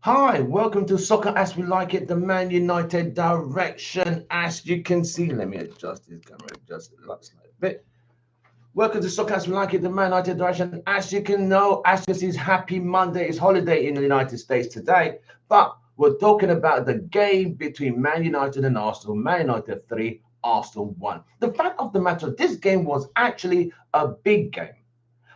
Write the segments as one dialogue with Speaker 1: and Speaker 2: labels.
Speaker 1: Hi, welcome to Soccer As We Like It, the Man United direction. As you can see, let me adjust this camera just a slight bit. Welcome to Soccer As We Like It, the Man United direction. As you can know, as you can see, it's Happy Monday. It's holiday in the United States today, but we're talking about the game between Man United and Arsenal. Man United 3, Arsenal 1. The fact of the matter, this game was actually a big game.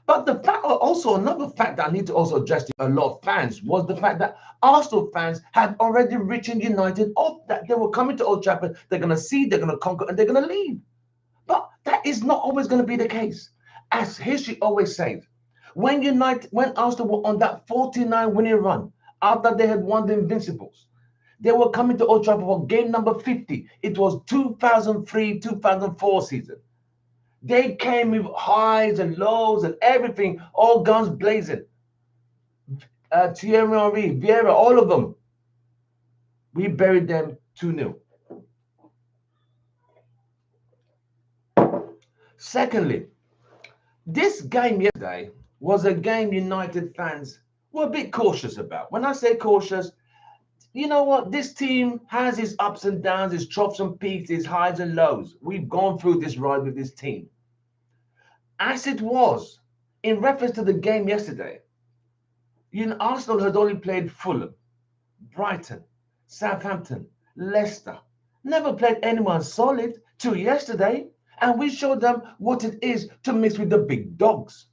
Speaker 1: But the fact, also another fact that I need to also address to a lot of fans was the fact that Arsenal fans had already written United off, that they were coming to Old Trafford, they're going to see, they're going to conquer, and they're going to leave. But that is not always going to be the case. As history always says, when Arsenal were on that 49 winning run after they had won the Invincibles, they were coming to Old Trafford for game number 50. It was 2003-2004 season. They came with highs and lows and everything, all guns blazing. Thierry Henry, Vieira, all of them. We buried them 2-0. Secondly, this game yesterday was a game United fans were a bit cautious about. When I say cautious, you know what? This team has its ups and downs, its troughs and peaks, its highs and lows. We've gone through this ride with this team. As it was, in reference to the game yesterday, Arsenal had only played Fulham, Brighton, Southampton, Leicester. Never played anyone solid till yesterday, and we showed them what it is to mix with the big dogs.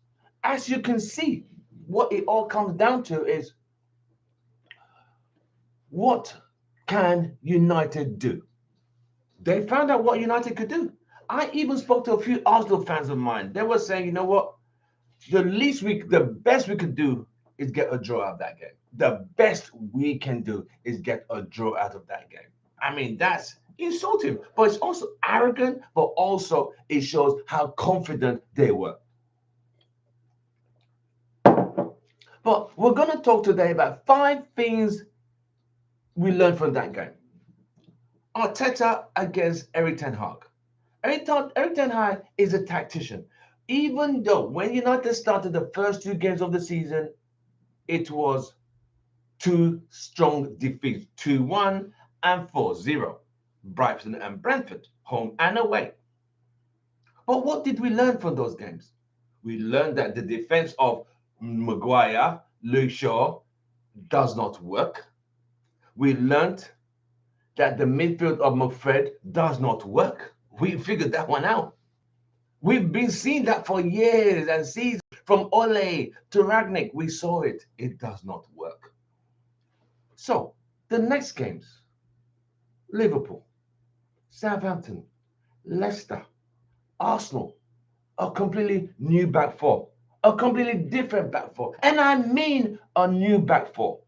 Speaker 1: As you can see, what it all comes down to is, what can United do? They found out what United could do. I even spoke to a few Arsenal fans of mine. They were saying, you know what? The best we could do is get a draw out of that game. The best we can do is get a draw out of that game. I mean, that's insulting, but it's also arrogant, but also it shows how confident they were. But we're going to talk today about 5 things we learned from that game. Arteta against Erik ten Hag. Erik ten Hag is a tactician. Even though when United started the first 2 games of the season, it was 2 strong defeats, 2-1 and 4-0. Brighton and Brentford, home and away. But what did we learn from those games? We learned that the defense of Maguire, Luke Shaw does not work. We learned that the midfield of McFred does not work. We figured that one out. We've been seeing that for years and seasons. From Ole to Ragnick, we saw it. It does not work. So, the next games, Liverpool, Southampton, Leicester, Arsenal, a completely new back four, a completely different back four. And I mean a new back four.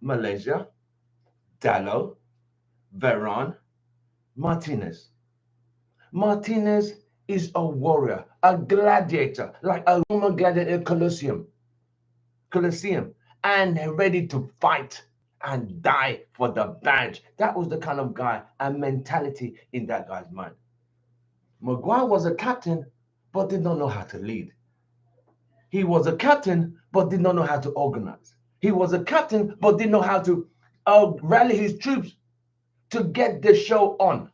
Speaker 1: Malaysia, Dalot, Varane, Martinez. Martinez is a warrior, a gladiator, like a Roman gladiator Colosseum, and ready to fight and die for the badge. That was the kind of guy and mentality in that guy's mind. Maguire was a captain, but did not know how to lead. He was a captain, but did not know how to organize. He was a captain, but didn't know how to rally his troops to get the show on.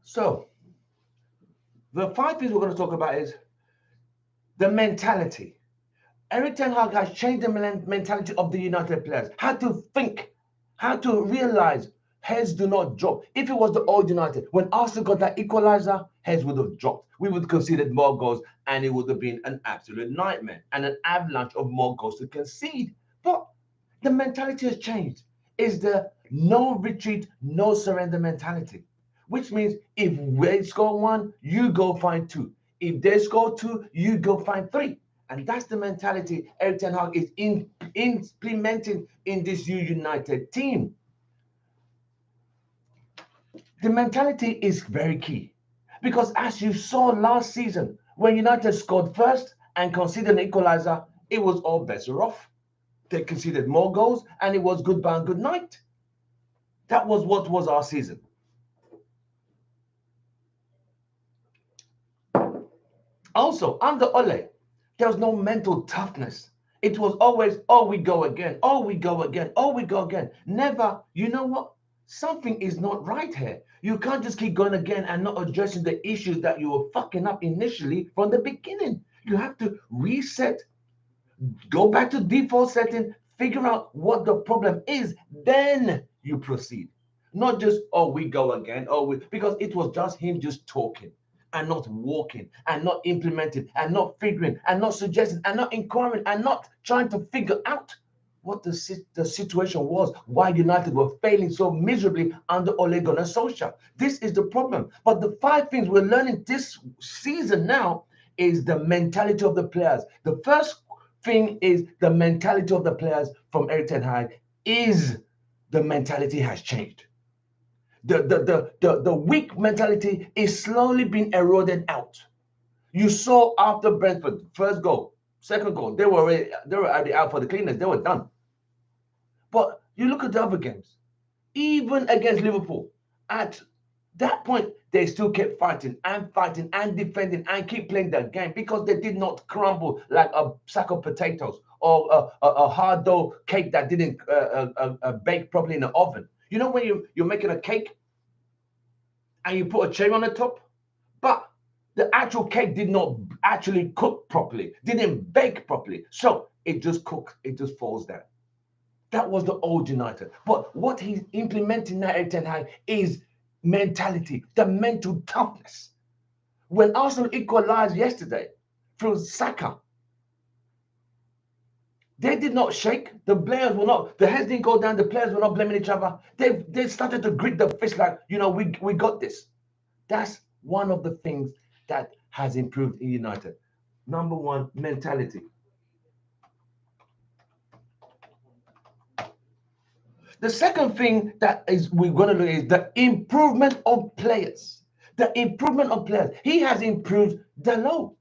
Speaker 1: So, the 5 things we're going to talk about is the mentality. Erik ten Hag has changed the mentality of the United players. How to think, how to realize heads do not drop. If it was the old United, when Arsenal got that equalizer, heads would have dropped. We would have conceded more goals and it would have been an absolute nightmare and an avalanche of more goals to concede. But the mentality has changed. It's the no retreat, no surrender mentality, which means if they score 1, you go find 2. If they score 2, you go find 3. And that's the mentality Erik ten Hag is implementing in this United team. The mentality is very key because as you saw last season, when United scored first and conceded an equalizer, it was all better off. They conceded more goals, and it was goodbye and good night. That was what was our season. Also, under Ole, there was no mental toughness. It was always, oh, we go again, oh, we go again, oh, we go again. Never, you know what? Something is not right here. You can't just keep going again and not addressing the issues that you were fucking up initially from the beginning. You have to reset, go back to default setting, figure out what the problem is, then you proceed. Not just, oh, we go again, because it was just him just talking and not walking and not implementing and not figuring and not suggesting and not inquiring and not trying to figure out what the situation was, why United were failing so miserably under Ole Gunnar Solskjaer. This is the problem. But the 5 things we're learning this season now is the mentality of the players. The first thing is the mentality of the players from Erik ten Hag is the mentality has changed. The weak mentality is slowly being eroded out. You saw after Brentford, first goal, second goal, they were already out for the cleaners. They were done. But you look at the other games, even against Liverpool, at that point, they still kept fighting and defending and keep playing their game because they did not crumble like a sack of potatoes or a hard dough cake that didn't bake properly in the oven. You know when you're making a cake and you put a cherry on the top, but the actual cake did not actually cook properly, didn't bake properly. So it just cooks, it just falls down. That was the old United. But what he's implementing now, Erik ten Hag, is mentality, the mental toughness. When Arsenal equalized yesterday through Saka, they did not shake. The players were not, the heads didn't go down, the players were not blaming each other. They started to grit the fist like, we got this. That's one of the things that has improved in United. Number one, mentality. The second thing that is we're going to look at is the improvement of players. The improvement of players. He has improved Dalot.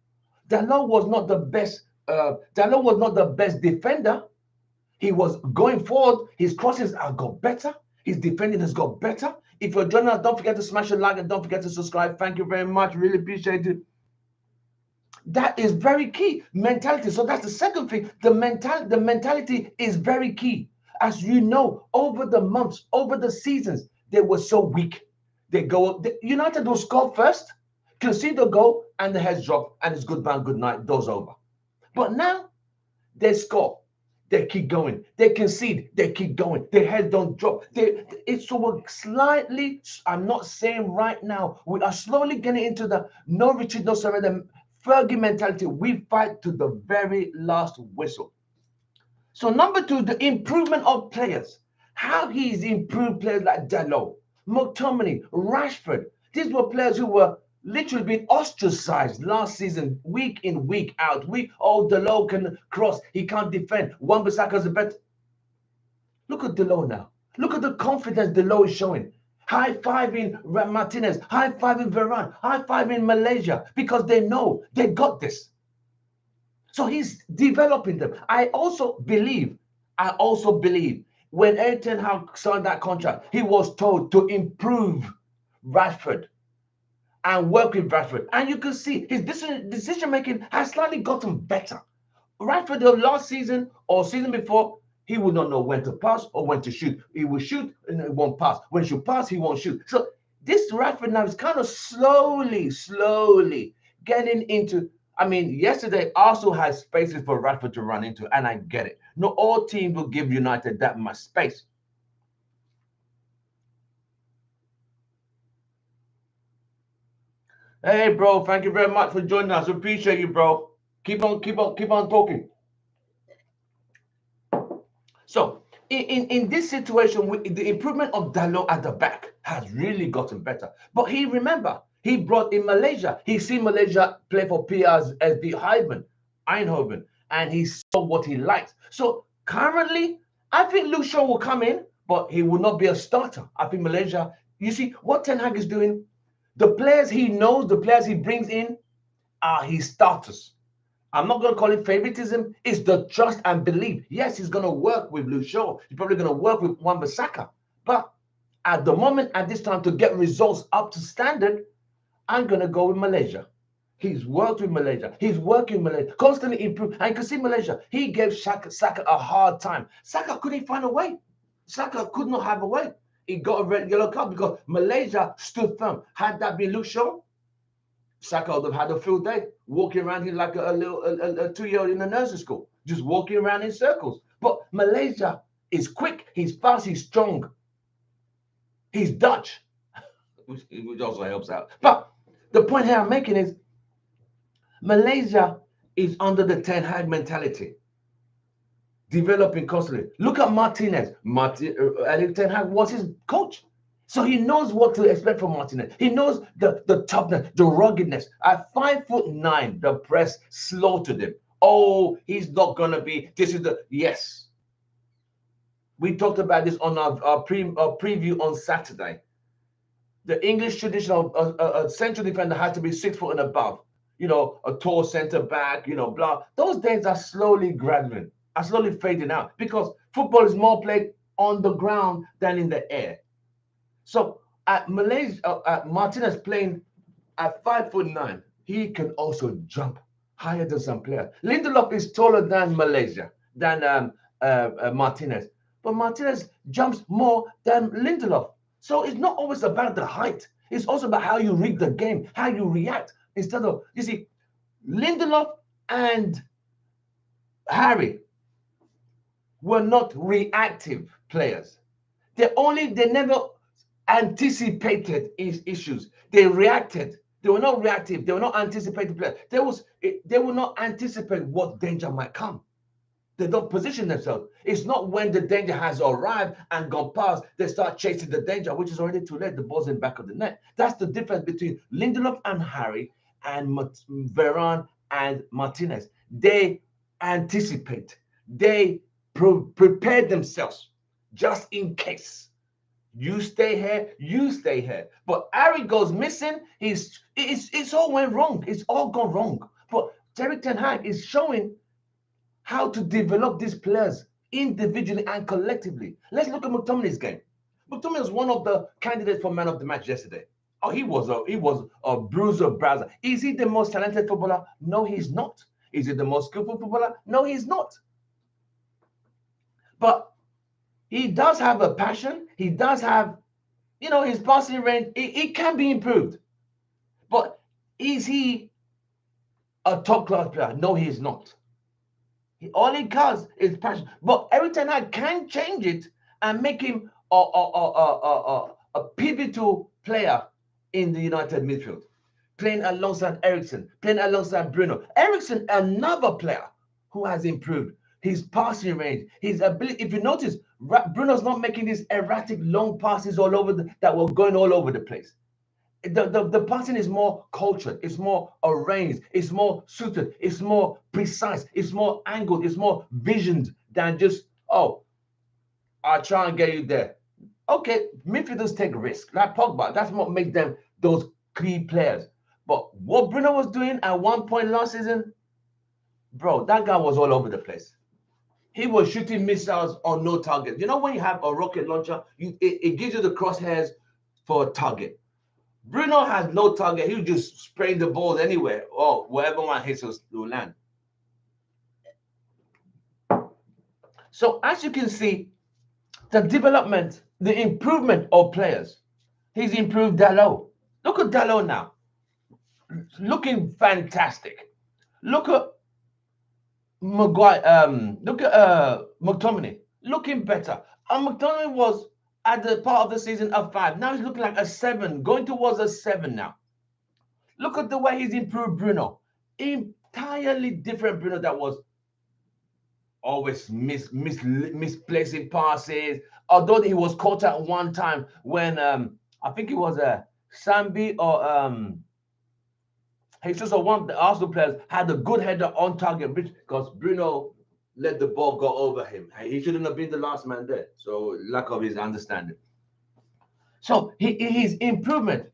Speaker 1: Dalot was not the best. Dalot was not the best defender. He was going forward. His crosses have got better. His defending has got better. If you're joining us, don't forget to smash a like and don't forget to subscribe. Thank you very much. Really appreciate it. That is very key. Mentality. So that's the second thing. The mentality is very key. As you know, over the months, over the seasons, they were so weak. United will score first, concede a goal, and the heads drop, and it's goodbye, good night, doors over. But now they score, they keep going, they concede, they keep going, their heads don't drop. It's so slightly, I'm not saying right now, we are slowly getting into the no retreat, no surrender, Fergie mentality. We fight to the very last whistle. So number 2, the improvement of players. How he's improved players like Dalot, McTominay, Rashford. These were players who were literally being ostracized last season, week in, week out. Dalot can cross, he can't defend. Wan-Bissaka's a better. Look at Dalot now. Look at the confidence Dalot is showing. High-fiving Martinez, high-fiving Varane, high-fiving Malaysia, because they know they got this. So he's developing them. I also believe when Erik ten Hag signed that contract, he was told to improve Rashford and work with Rashford. And you can see his decision making has slightly gotten better. Rashford, the last season or season before, he would not know when to pass or when to shoot. He will shoot and he won't pass. When he should pass, he won't shoot. So this Rashford now is kind of slowly getting into. I mean, yesterday Arsenal had spaces for Rashford to run into, and I get it. Not all teams will give United that much space. Hey, bro, thank you very much for joining us. Appreciate you, bro. Keep on talking. So, in this situation, the improvement of Dalot at the back has really gotten better. But he brought in Malaysia. He seen Malaysia play for PSV Eindhoven, and he saw what he liked. So currently, I think Luke Shaw will come in, but he will not be a starter. I think Malaysia, you see, what Ten Hag is doing, the players he knows, the players he brings in are his starters. I'm not going to call it favoritism. It's the trust and belief. Yes, he's going to work with Luke Shaw. He's probably going to work with Wan-Bissaka. But at the moment, at this time, to get results up to standard, I'm going to go with Malaysia. He's worked with Malaysia. He's working with Malaysia, constantly improved. And you can see Malaysia. He gave Saka a hard time. Saka couldn't find a way. Saka could not have a way. He got a red yellow card because Malaysia stood firm. Had that been Luke Shaw, Saka would have had a field day, walking around here like a 2-year-old in a nursery school, just walking around in circles. But Malaysia is quick, he's fast, he's strong. He's Dutch, which also helps out. But the point here I'm making is Malaysia is under the Ten Hag mentality, developing constantly. Look at Martinez. Eric Ten Hag was his coach. So he knows what to expect from Martinez. He knows the toughness, the ruggedness. At 5'9", the press slaughtered him. Oh, he's not going to be. This is the. Yes. We talked about this on our preview on Saturday. The English tradition of a central defender had to be 6 foot and above. You know, a tall centre back, you know, blah. Those days are slowly graduating, are slowly fading out because football is more played on the ground than in the air. So at Malaysia, Martinez playing at 5'9", he can also jump higher than some players. Lindelof is taller than Martinez, but Martinez jumps more than Lindelof. So it's not always about the height. It's also about how you read the game, how you react. Instead of, you see, Lindelof and Harry were not reactive players. They never anticipated issues. They reacted. They were not reactive. They were not anticipated players. They will not anticipate what danger might come. They don't position themselves. It's not when the danger has arrived and gone past, they start chasing the danger, which is already too late. The ball's in the back of the net. That's the difference between Lindelof and Harry and Varane and Martinez. They anticipate. They prepare themselves just in case. You stay here, you stay here. But Harry goes missing. It's all went wrong. It's all gone wrong. But Erik ten Hag is showing how to develop these players individually and collectively. Let's look at McTominay's game. McTominay was one of the candidates for man of the match yesterday. Oh, he was a bruiser browser. Is he the most talented footballer? No, he's not. Is he the most skillful footballer? No, he's not. But he does have a passion. He does have, his passing range. It can be improved. But is he a top-class player? No, he's not. All he does is passion. But Erik ten Hag can change it and make him a pivotal player in the United midfield, playing alongside Eriksen, playing alongside Bruno. Eriksen, another player who has improved his passing range, his ability. If you notice, Bruno's not making these erratic long passes all over that were going all over the place. The passing is more cultured, it's more arranged, it's more suited, it's more precise, it's more angled, it's more visioned than just, oh, I'll try and get you there. Okay, midfielders take risk. Like Pogba, that's what makes them those key players. But what Bruno was doing at one point last season, bro, that guy was all over the place. He was shooting missiles on no target. You know when you have a rocket launcher, it gives you the crosshairs for a target. Bruno has no target. He'll just spray the ball anywhere. Oh, wherever one hits will land. So as you can see, the development, the improvement of players. He's improved Dalot. Look at Dalot now. Looking fantastic. Look at Maguire. Look at McTominay. Looking better. And McTominay was at the part of the season a 5. Now he's looking like a 7, going towards a 7 now. Look at the way he's improved Bruno. Entirely different Bruno that was always misplacing passes. Although he was caught at one time when I think it was Sambi or Jesus or one of the Arsenal players had a good header on target because Bruno let the ball go over him. He shouldn't have been the last man there. So lack of his understanding. So his improvement.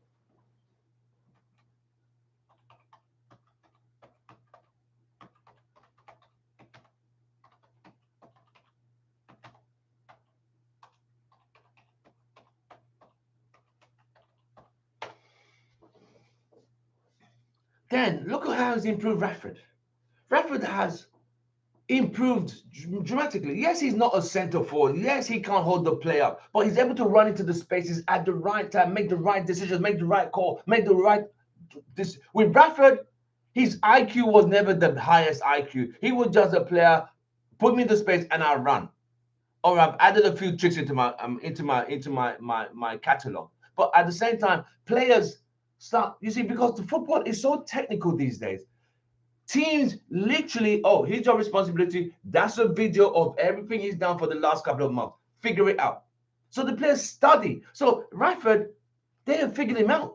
Speaker 1: Then look at how he's improved Rashford. Rashford has improved dramatically. Yes, he's not a centre forward. Yes, he can't hold the play up, but he's able to run into the spaces at the right time, make the right decisions, make the right call, make the right. This with Rashford, his IQ was never the highest IQ. He was just a player. Put me in the space and I run. Or I've added a few tricks into my catalog. But at the same time, players start. You see, because the football is so technical these days. Teams literally, oh, here's your responsibility. That's a video of everything he's done for the last couple of months. Figure it out. So the players study. So Rashford, they have figured him out.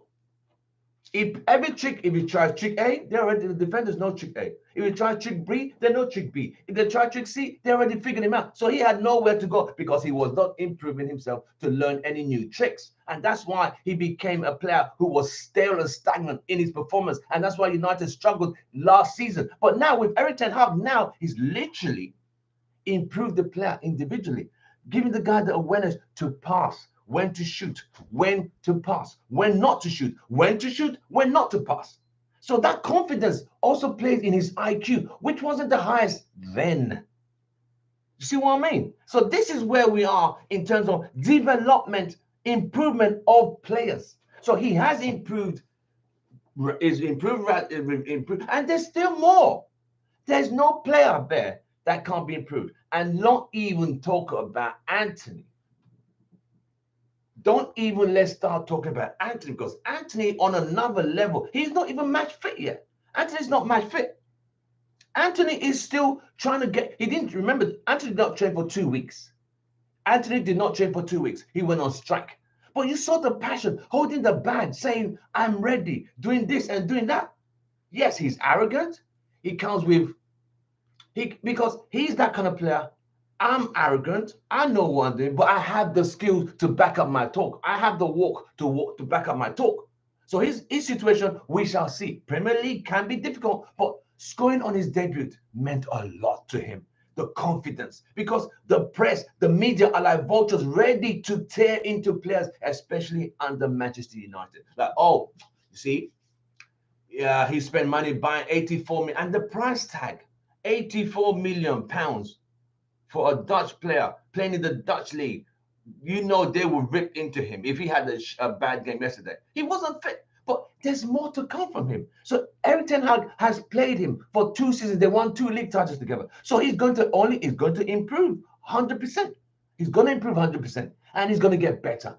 Speaker 1: If every trick, if you try trick A, they already the defenders know trick A. If you try trick B, they know trick B. If they try trick C, they already figured him out. So he had nowhere to go because he was not improving himself to learn any new tricks. And that's why he became a player who was stale and stagnant in his performance. And that's why United struggled last season. But now with Erik ten Hag, now he's literally improved the player individually, giving the guy the awareness to pass, when to shoot, when to pass, when not to shoot, when to shoot, when not to pass. So that confidence also plays in his IQ, which wasn't the highest then. You see what I mean? So this is where we are in terms of development, improvement of players. So he has improved, improved, and there's still more. There's no player there that can't be improved. And not even talk about Anthony. Don't even let's start talking about Anthony because Anthony on another level, he's not even match fit yet. Anthony's not match fit. Anthony is still trying to get, he didn't remember, Anthony did not train for 2 weeks. Anthony did not train for 2 weeks. He went on strike. But you saw the passion, holding the badge, saying, I'm ready, doing this and doing that. Yes, he's arrogant. He comes with, because he's that kind of player. I'm arrogant. I know what I'm doing, but I have the skills to back up my talk. I have the walk to back up my talk. So his situation, we shall see. Premier League can be difficult, but scoring on his debut meant a lot to him. The confidence, because the press, the media are like vultures ready to tear into players, especially under Manchester United. Like, oh, you see, yeah, he spent money buying 84 million, and the price tag, 84 million pounds for a Dutch player playing in the Dutch league. You know they will rip into him if he had a bad game yesterday. He wasn't fit, but there's more to come from him. So Erik ten Hag has played him for 2 seasons. They won 2 league titles together. So he's going to improve 100%. He's going to improve 100%, and he's going to get better.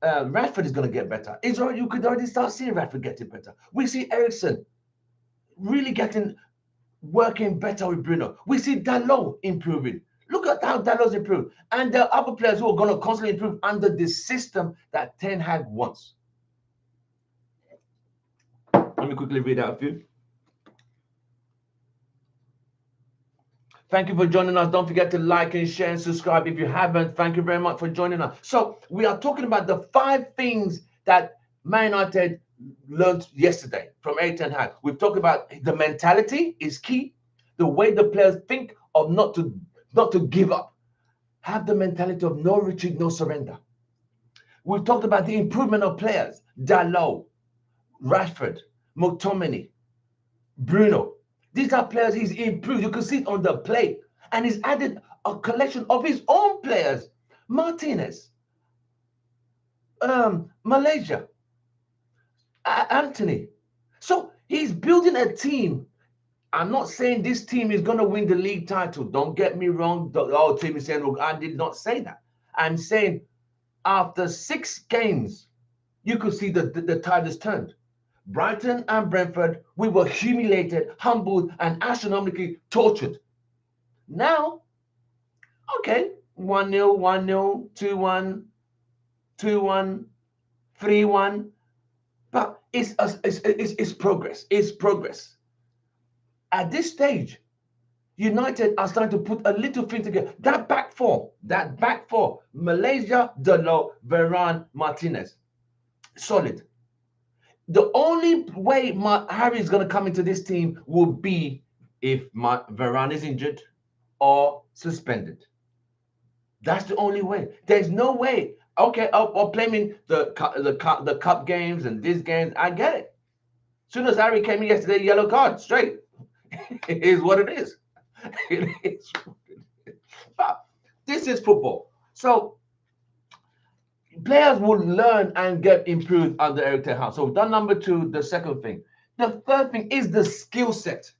Speaker 1: Rashford is going to get better. You could already start seeing Rashford getting better. We see Eriksen really working better with Bruno. We see Dalot improving. Look at how Dalot's improved. And there are other players who are going to constantly improve under this system that Ten Hag wants. Let me quickly read out a few. Thank you for joining us. Don't forget to like and share and subscribe if you haven't. Thank you very much for joining us. So we are talking about the 5 things that Man United learned yesterday from Erik ten Hag. We've talked about the mentality is key. The way the players think of not to give up. Have the mentality of no retreat, no surrender. We've talked about the improvement of players. Dalot, Rashford, McTominay, Bruno. These are players he's improved. You can see it on the play. And he's added a collection of his own players. Martinez, Malaysia, Anthony. So he's building a team. I'm not saying this team is going to win the league title. Don't get me wrong. The whole team is saying, I did not say that. I'm saying after 6 games, you could see the tide has turned. Brighton and Brentford, we were humiliated, humbled, and astronomically tortured. Now, okay, 1-0, 1-0, 2-1, 2-1, 3-1. But it's progress. It's progress. At this stage, United are starting to put a little thing together. That back four, Malaysia, Dalot, Varane, Martinez, solid. The only way Harry is going to come into this team will be if Varane is injured or suspended. That's the only way. There's no way. Okay, or playing the cup games and these games, I get it. Soon as Harry came in yesterday, yellow card straight. It is what it is. It is what it is. But this is football. So players will learn and get improved under Eric Ten Hag. So we've done number two, the second thing. The third thing is the skill set.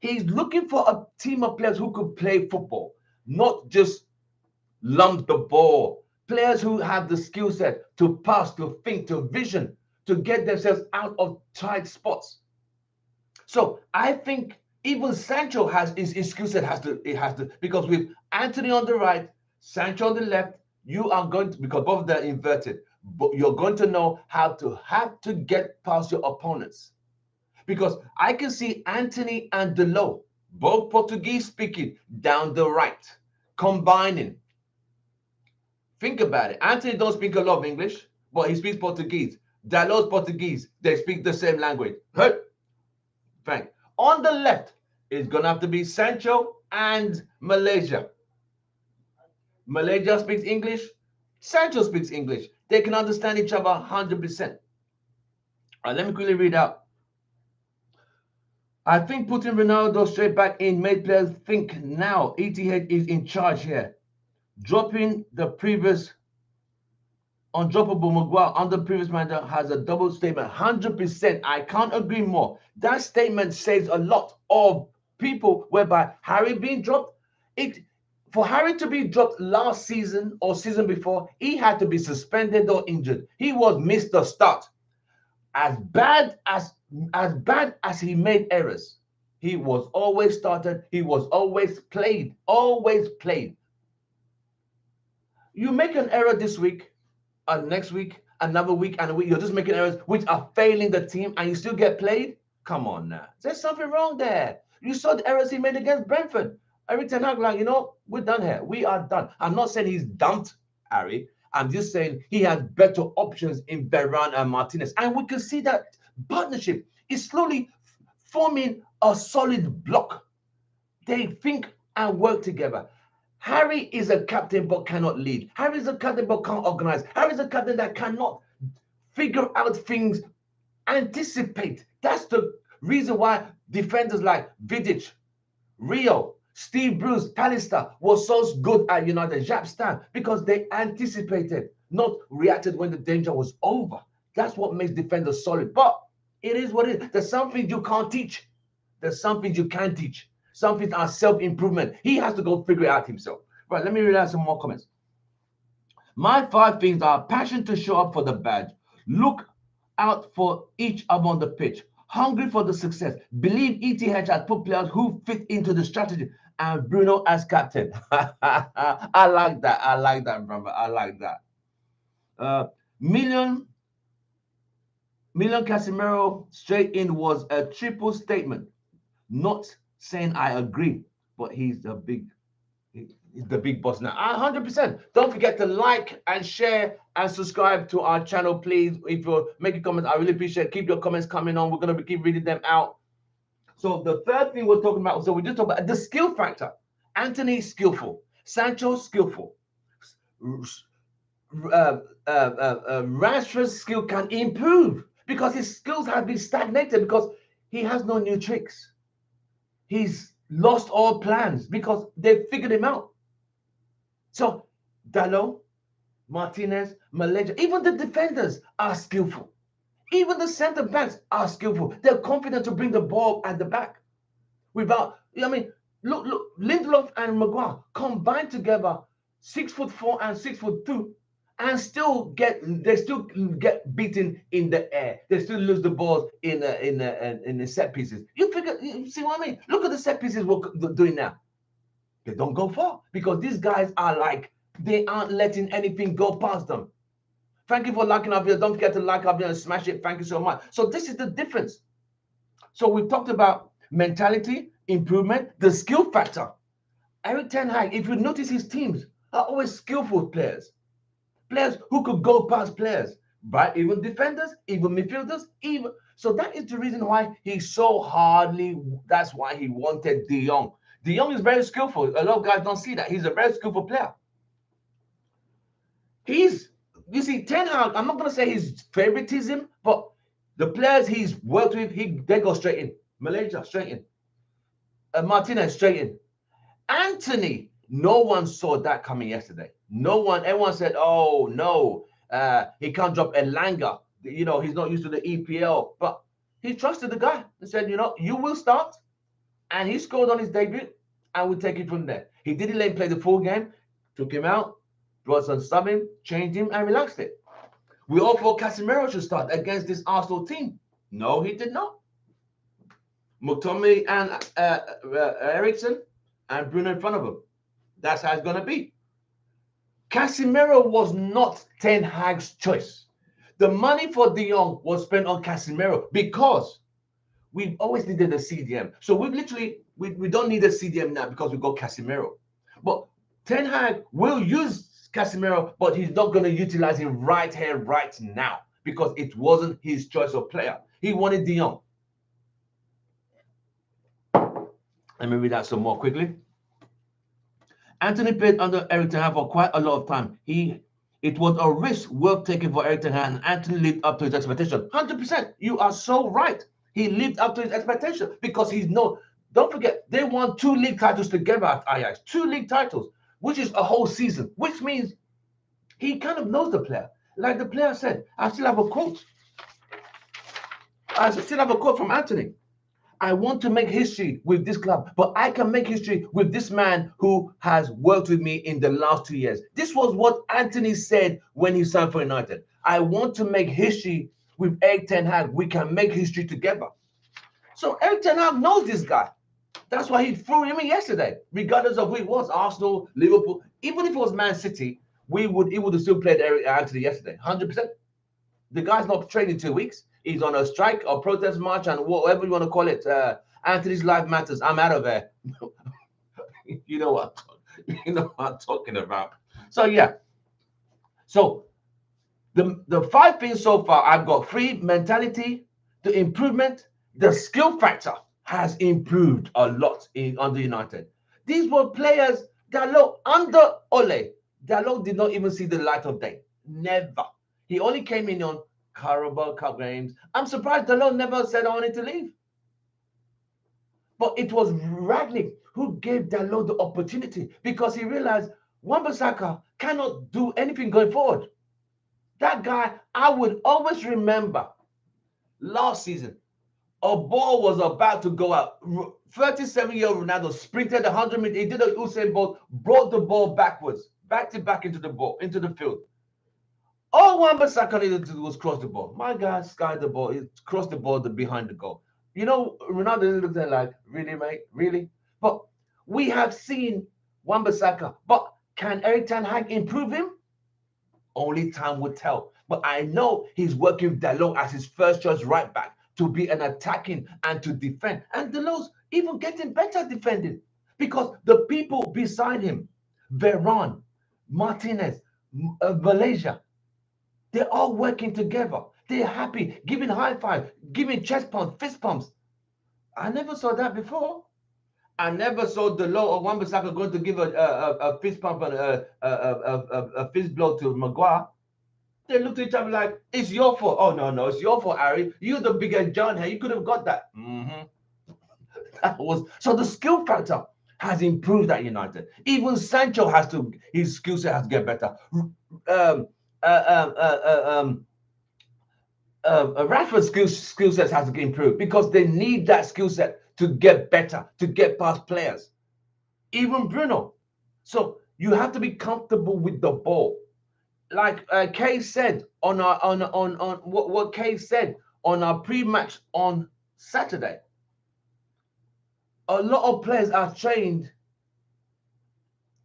Speaker 1: He's looking for a team of players who could play football, not just lump the ball. Players who have the skill set to pass, to think, to vision, to get themselves out of tight spots. So I think even Sancho has his skill set has to because with Anthony on the right, Sancho on the left, you are going to, because both of them are inverted, but you're going to know how to get past your opponents. Because I can see Anthony and Delo, both Portuguese speaking, down the right, combining. Think about it. Anthony don't speak a lot of English, but he speaks Portuguese. Dalo's Portuguese. They speak the same language. Hey, Frank. On the left, it's going to have to be Sancho and Malaysia. Malaysia speaks English. Sancho speaks English. They can understand each other 100%. All right, let me quickly read out. I think putting Ronaldo straight back in made players think now. Ited is in charge here. Dropping the previous undroppable Maguire under previous manager has a double statement. 100%. I can't agree more. That statement says a lot of people whereby Harry being dropped. For Harry to be dropped last season or season before, he had to be suspended or injured. He was missed the start. As bad as he made errors, he was always started. He was always played. Always played. You make an error this week, next week, another week, and a week. You're just making errors which are failing the team, and you still get played. Come on now, there's something wrong there. You saw the errors he made against Brentford. Eric Ten Hag, like, we're done here. We are done. I'm not saying he's dumped Harry. I'm just saying he has better options in Varane and Martinez. And we can see that partnership is slowly forming a solid block. They think and work together. Harry is a captain but cannot lead. Harry is a captain but can't organize. Harry is a captain that cannot figure out things, anticipate. That's the reason why defenders like Vidic, Rio, Steve Bruce, Pallister was so good at United, Jaap Stam, because they anticipated, not reacted when the danger was over. That's what makes defenders solid. But it is what it is. There's some things you can't teach. There's some things you can teach. Some things are self-improvement. He has to go figure it out himself. Right, let me read out some more comments. My 5 things are passion to show up for the badge. Look out for each other on the pitch. Hungry for the success. Believe ETH has put players who fit into the strategy. And Bruno as captain. I like that. I like that, brother. I like that. Million Casemiro straight in was a triple statement. Not saying I agree, but he's the big boss now. 100%. Don't forget to like and share and subscribe to our channel, please. If you're making comments, I really appreciate it. Keep your comments coming on. We're going to keep reading them out. So the third thing we're talking about, so we just talked about the skill factor. Anthony, skillful. Sancho, skillful. Rashford's skill can improve because his skills have been stagnated because he has no new tricks. He's lost all plans because they figured him out. So Dalot, Martinez, Malaysia, even the defenders are skillful. Even the centre backs are skillful. They're confident to bring the ball at the back. Look, Lindelof and Maguire combined together, 6'4" and 6'2", and still get beaten in the air. They still lose the balls in the set pieces. You see what I mean? Look at the set pieces we're doing now. They don't go far because these guys are like, they aren't letting anything go past them. Thank you for liking our video. Don't forget to like our video and smash it. Thank you so much. So this is the difference. So we've talked about mentality, improvement, the skill factor. Eric Ten Hag, if you notice, his teams are always skillful players. Players who could go past players, right? Even defenders, even midfielders, even. So that is the reason why he's so hardly, that's why he wanted De Jong. De Jong is very skillful. A lot of guys don't see that. He's a very skillful player. You see, Ten Hag, I'm not going to say his favoritism, but The players he's worked with, they go straight in. Malaysia straight in. Martinez straight in. Anthony, no one saw that coming yesterday. No one. Everyone said, "Oh no, he can't drop Elanga. He's not used to the EPL." But he trusted the guy and said, "You will start," and he scored on his debut, and we'll take it from there. He didn't let him play the full game. Took him out, brought some sub in, changed him, and relaxed it. We all thought Casemiro should start against this Arsenal team. No, he did not. McTominay and Ericsson and Bruno in front of him. That's how it's going to be. Casemiro was not Ten Hag's choice. The money for De Jong was spent on Casemiro because we've always needed a CDM. So we don't need a CDM now because we got Casemiro. But Ten Hag will use Casemiro, but he's not going to utilize him right here, right now, because it wasn't his choice of player. He wanted De Jong. Let me read that some more quickly. Anthony played under Erik ten Hag for quite a lot of time. It was a risk worth taking for Erik ten Hag, and Anthony lived up to his expectation. 100%. You are so right. He lived up to his expectation because don't forget, they won 2 league titles together at Ajax. 2 league titles, which is a whole season, which means he kind of knows the player. Like the player said, I still have a quote. From Anthony. I want to make history with this club, but I can make history with this man who has worked with me in the last 2 years. This was what Anthony said when he signed for United. I want to make history with Erik ten Hag. We can make history together. So Erik ten Hag knows this guy. That's why he threw him in yesterday, regardless of who it was, Arsenal, Liverpool. Even if it was Man City, he would have still played Anthony yesterday, 100%. The guy's not training 2 weeks. He's on a strike or protest march and whatever you want to call it. Anthony's life matters. I'm out of there. You know what I'm talking about. So yeah. So the 5 things so far, I've got 3: mentality, the improvement, the skill factor has improved a lot under United. These were players that under Ole. Dalot did not even see the light of day. Never. He only came in on Carabao Cup games. I'm surprised Dalot never said I wanted to leave. But it was Ragnick who gave Dalot the opportunity because he realized Wan-Bissaka cannot do anything going forward. That guy, I would always remember last season, a ball was about to go out. 37-year-old Ronaldo sprinted 100 meters. He did a Usain Bolt, brought the ball backwards, back into the field. All Wan-Bissaka needed to do was cross the ball. My guy skied the ball. He crossed the ball behind the goal. Ronaldo looked at it like, really, mate? Really? But we have seen Wan-Bissaka. But can Erik ten Hag improve him? Only time will tell. But I know he's working with Dalot as his first choice right back to be an attacking and to defend. And Dalot's even getting better defending because the people beside him, Veron, Martinez, Malaysia, they're all working together. They're happy, giving high five, giving chest pumps, fist pumps. I never saw that before. I never saw Dalot or Wan-Bissaka going to give a fist pump and a fist blow to Maguire. They looked at each other like, it's your fault. Oh, no, it's your fault, Harry. You're the bigger John here. You could have got that. So the skill factor has improved at United. Even Sancho his skill set has to get better. Rashford's skill set has to improve because they need that skill set to get better, to get past players. Even Bruno. So you have to be comfortable with the ball. Like Kay said on what Kay said on our pre-match on Saturday. A lot of players are trained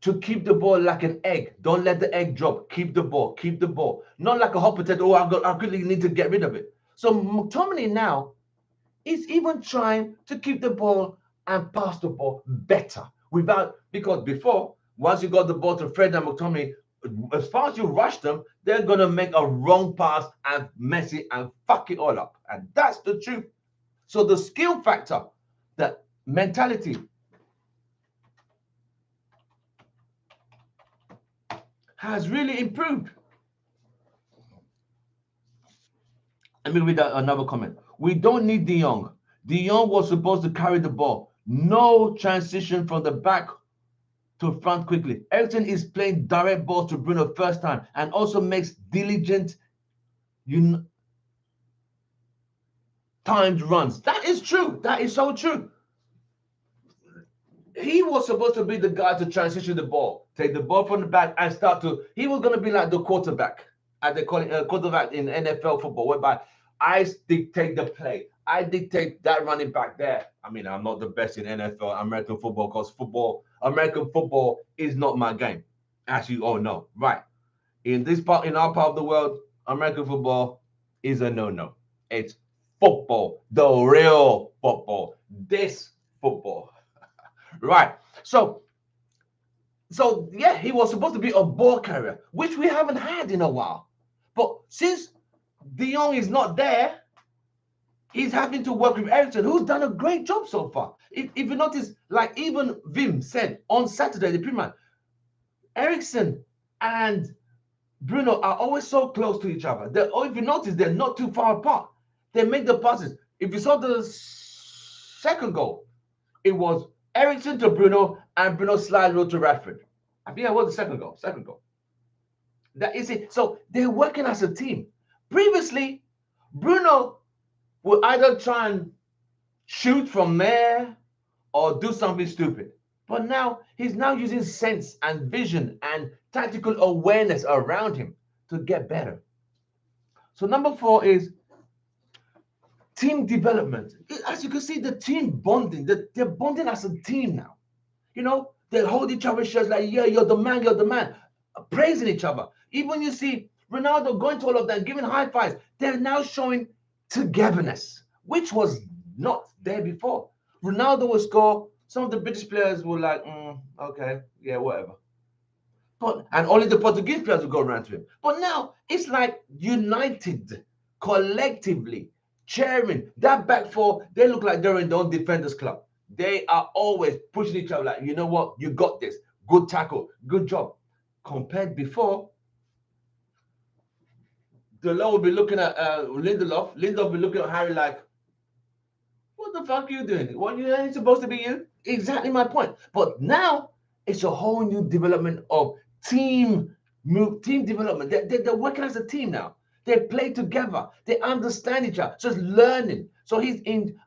Speaker 1: to keep the ball like an egg. Don't let the egg drop. Keep the ball. Keep the ball. Not like a hot potato. I quickly need to get rid of it. So McTominay now is even trying to keep the ball and pass the ball better because before, once you got the ball to Fred and McTominay, as far as you rush them, they're gonna make a wrong pass and mess it and fuck it all up. And that's the truth. So the skill factor, the mentality, has really improved. Let me read another comment. We don't need De Jong. De Jong was supposed to carry the ball. No transition from the back to front quickly. Eriksen is playing direct balls to Bruno first time and also makes diligent timed runs. That is true. That is so true. He was supposed to be the guy to transition the ball, take the ball from the back and start to. He was going to be like the quarterback, as they call it, quarterback in NFL football, whereby I dictate the play. I dictate that running back there. I mean, I'm not the best in NFL, American football, because American football is not my game, as you all know, right? In our part of the world, American football is a no-no. It's football, the real football, this football. Right. So yeah, he was supposed to be a ball carrier, which we haven't had in a while. But since De Jong is not there, he's having to work with Eriksen, who's done a great job so far. If you notice, like even Vim said on Saturday, the premier, Eriksen and Bruno are always so close to each other. If you notice, they're not too far apart. They make the passes. If you saw the second goal, it was Eriksen to Bruno and Bruno slide road to Rashford. I think that was the second goal. Second goal. That is it. So they're working as a team. Previously, Bruno would either try and shoot from there or do something stupid. But now he's now using sense and vision and tactical awareness around him to get better. So number 4 is team development. As you can see, the team bonding. They're bonding as a team now. You know, they hold each other's shirts like, yeah, you're the man, praising each other. Even you see Ronaldo going to all of them, giving high fives. They're now showing togetherness, which was not there before. Ronaldo will score. Some of the British players were like, okay, yeah, whatever. And only the Portuguese players will go around to him. But now it's like united, collectively, cheering. That back four, they look like they're in their own defenders club. They are always pushing each other like, you know what, you got this. Good tackle, good job. Compared before, Delon will be looking at Lindelof. Lindelof will be looking at Harry like, what the fuck are you doing? What, you ain't supposed to be you? Exactly my point. But now it's a whole new development of team development. They're working as a team now. They play together. They understand each other. So it's learning. So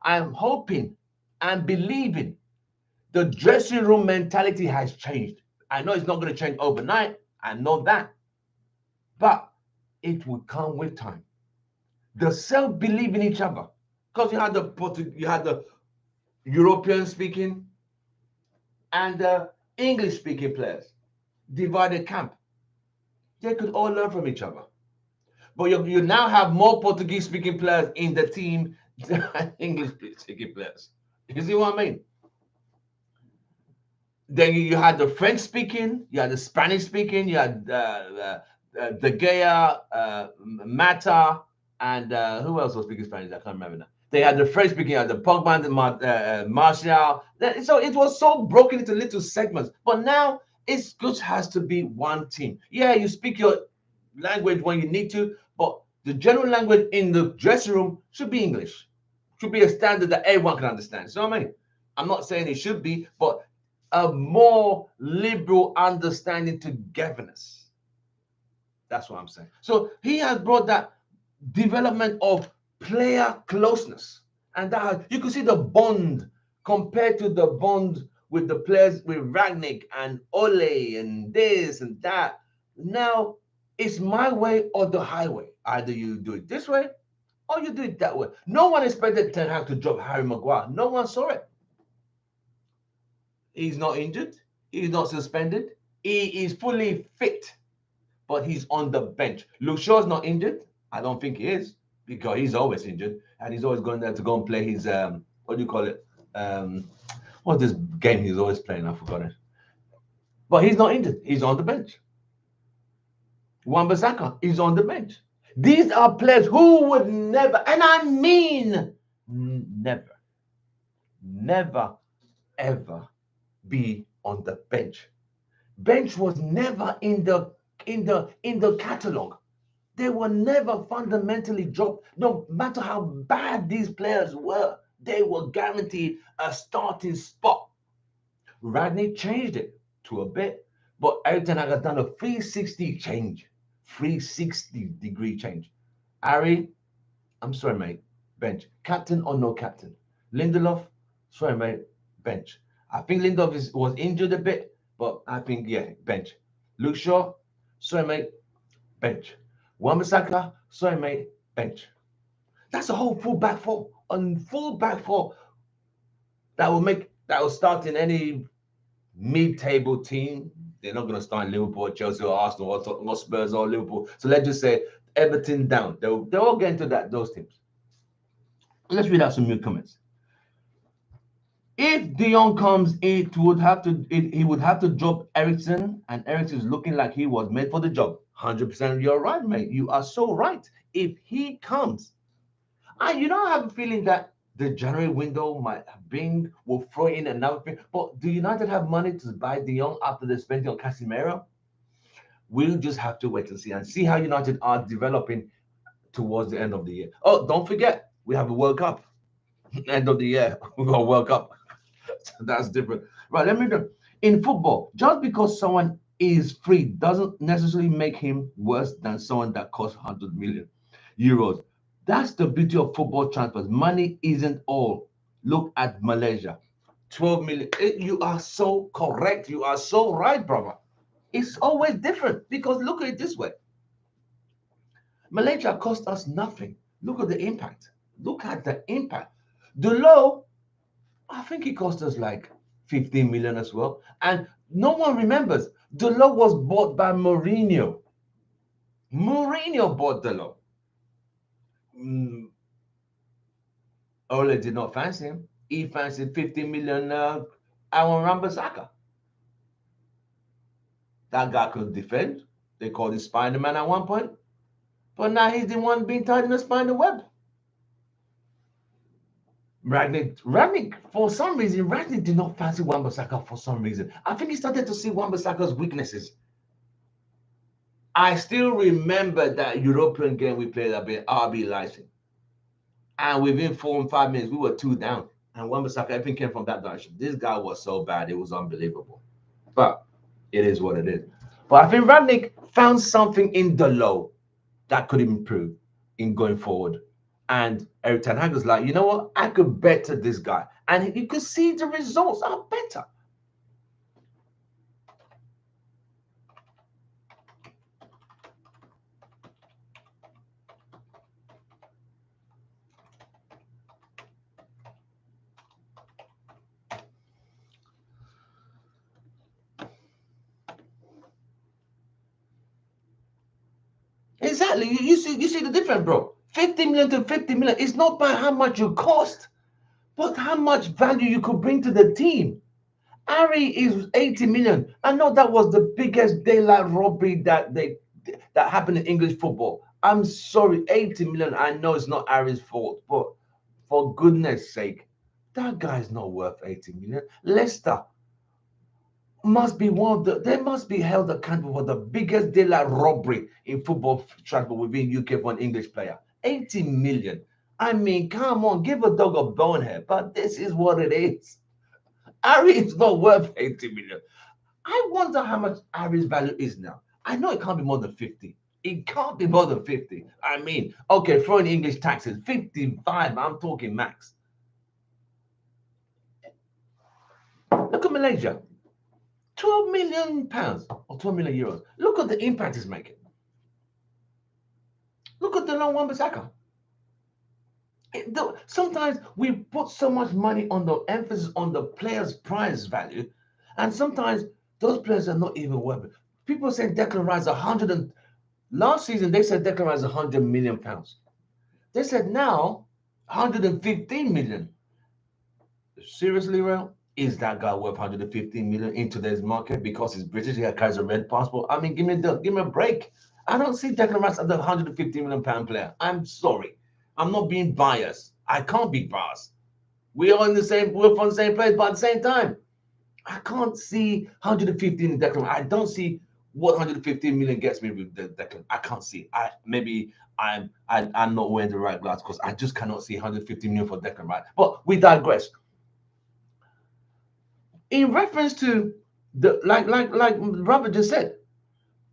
Speaker 1: I'm hoping and believing the dressing room mentality has changed. I know it's not going to change overnight. I know that. But it will come with time. The self-belief in each other. Because you had the European speaking and the English speaking players, divided camp. They could all learn from each other. But you now have more Portuguese speaking players in the team than English speaking players. You see what I mean? Then you had the French speaking, you had the Spanish speaking, you had De Gea, Mata, and who else was speaking Spanish? I can't remember now. They had the French speaking, you had the Pogba, the Martial. So it was so broken into little segments. But now it just has to be one team. Yeah, you speak your language when you need to, but the general language in the dressing room should be English. Should be a standard that everyone can understand. So I mean, I'm not saying it should be, but a more liberal understanding togetherness. That's what I'm saying. So he has brought that development of player closeness. And that you can see the bond compared to the bond with the players with Ragnick and Ole and this and that. Now it's my way or the highway. Either you do it this way or you do it that way. No one expected Ten Hag to drop Harry Maguire. No one saw it. He's not injured. He's not suspended. He is fully fit, but he's on the bench. Luke Shaw's not injured. I don't think he is, because he's always injured and he's always going there to go and play his what do you call it? What's this game he's always playing? I forgot it. But he's not injured. He's on the bench. Wan-Bissaka is on the bench. These are players who would never, and I mean never, ever be on the bench. Bench was never in the catalog. They were never fundamentally dropped. No matter how bad these players were, they were guaranteed a starting spot. Radney changed it to a bit, but Eric Ten Hag has done a 360 change, 360-degree change. Ari, I'm sorry, mate, bench. Captain or no captain? Lindelof, sorry, mate, bench. I think Lindelof was injured a bit, but I think, yeah, bench. Luke Shaw, sorry, mate, bench. Wan-Bissaka, sorry, mate, bench. That's a whole full back four. A full back four that will start in any mid-table team. They're not going to start in Liverpool, Chelsea, or Arsenal, or Tottenham, or Spurs, or Liverpool. So let's just say Everton down. They'll all get into those teams. Let's read out some new comments. If De Jong comes, he would have to drop Eriksen, and Eriksen is looking like he was made for the job. 100%, you're right, mate. You are so right. If he comes, I have a feeling that the January window will throw in another thing. But do United have money to buy De Jong after they spent it on Casemiro? We'll just have to wait and see how United are developing towards the end of the year. Oh, don't forget, we have a World Cup. End of the year, we got a World Cup. That's different. Right, let me do. In football, just because someone is free doesn't necessarily make him worse than someone that costs 100 million euros. That's the beauty of football transfers. Money isn't all. Look at Malaysia. 12 million. You are so correct. You are so right, brother. It's always different because look at it this way. Malaysia cost us nothing. Look at the impact. Look at the impact. The low, I think it cost us like 15 million as well. And no one remembers. The low was bought by Mourinho. Mourinho bought the low. Ole did not fancy him. He fancied 50 million Aaron Wan-Bissaka. That guy could defend. They called him Spider-Man at one point. But now he's the one being tied in the spider web. Ragnick, for some reason, Ragnick did not fancy Wan-Bissaka for some reason. I think he started to see Wan-Bissaka's weaknesses. I still remember that European game we played at RB Leipzig. And within 4 and 5 minutes, we were 2 down. And Wan-Bissaka, everything came from that direction. This guy was so bad, it was unbelievable. But it is what it is. But I think Ragnick found something in the low that could improve in going forward. And Eric Ten Hag was like, you know what? I could better this guy. And you could see the results are better. Exactly. You see the difference, bro. 50 million to 50 million. It's not by how much you cost, but how much value you could bring to the team. Ari is 80 million. I know that was the biggest daylight robbery that happened in English football. I'm sorry, 80 million. I know it's not Ari's fault, but for goodness sake, that guy's not worth 80 million. Leicester must be they must be held accountable for the biggest daylight robbery in football transfer within UK for an English player. 80 million. I mean, come on, give a dog a bone here, but this is what it is. Ari is not worth 80 million. I wonder how much Ari's value is now. I know it can't be more than 50. It can't be more than 50. I mean, okay, throw in English taxes, 55. I'm talking max. Look at Malaysia. 12 million pounds or 12 million euros. Look at the impact it's making. Look at the long Wan-Bissaka. Sometimes we put so much money on the emphasis on the player's price value, and sometimes those players are not even worth it. People say Declan Rice last season they said Declan Rice 100 million pounds. They said now 115 million. Seriously, Real? Is that guy worth 115 million in today's market because he's British? He carries a red passport. I mean, give me a break. I don't see Declan Rice as the 150 million pound player. I'm sorry. I'm not being biased. I can't be biased. We're from the same place, but at the same time, I can't see 115 in Declan. I don't see what 115 million gets me with the Declan. I can't see. I'm not wearing the right glass because I just cannot see 150 million for Declan, right? But we digress. In reference to the like Robert just said,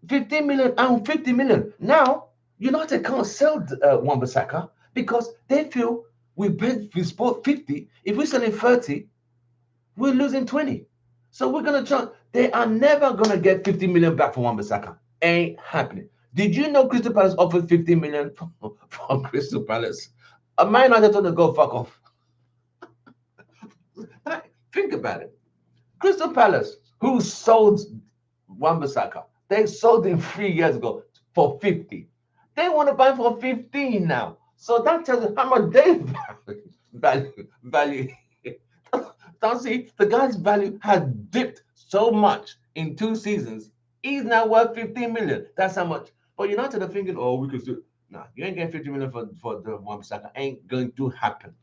Speaker 1: 15 million and 50 million. Now United can't sell Wan-Bissaka because they feel we sport 50. If we're selling 30, we're losing 20. So we're gonna try. They are never gonna get 50 million back for Wan-Bissaka. Ain't happening. Did you know Crystal Palace offered 50 million from Crystal Palace? A Man United told them to go fuck off. Think about it. Crystal Palace, who sold Wan-Bissaka, they sold him 3 years ago for 50. They want to buy him for 15 now. So that tells you how much they value. Don't see the guy's value has dipped so much in 2 seasons. He's now worth 15 million. That's how much. But United are thinking, oh, we could do. Nah, you ain't getting 50 million for the Wan-Bissaka. Ain't going to happen.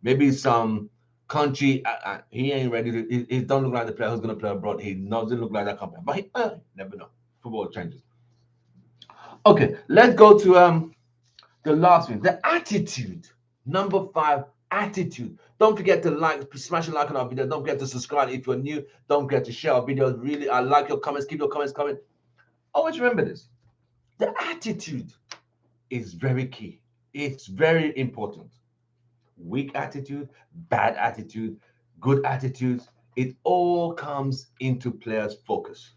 Speaker 1: Maybe some country, he ain't ready to. He don't look like the player who's going to play abroad. He doesn't look like that company. But he, never know. Football changes. Okay, let's go to the last thing, the attitude. Number 5, attitude. Don't forget to smash a like on our video. Don't forget to subscribe if you're new. Don't forget to share our videos. Really, I like your comments. Keep your comments coming. Always remember this. The attitude is very key. It's very important. Weak attitude, bad attitude, good attitudes. It all comes into players' focus.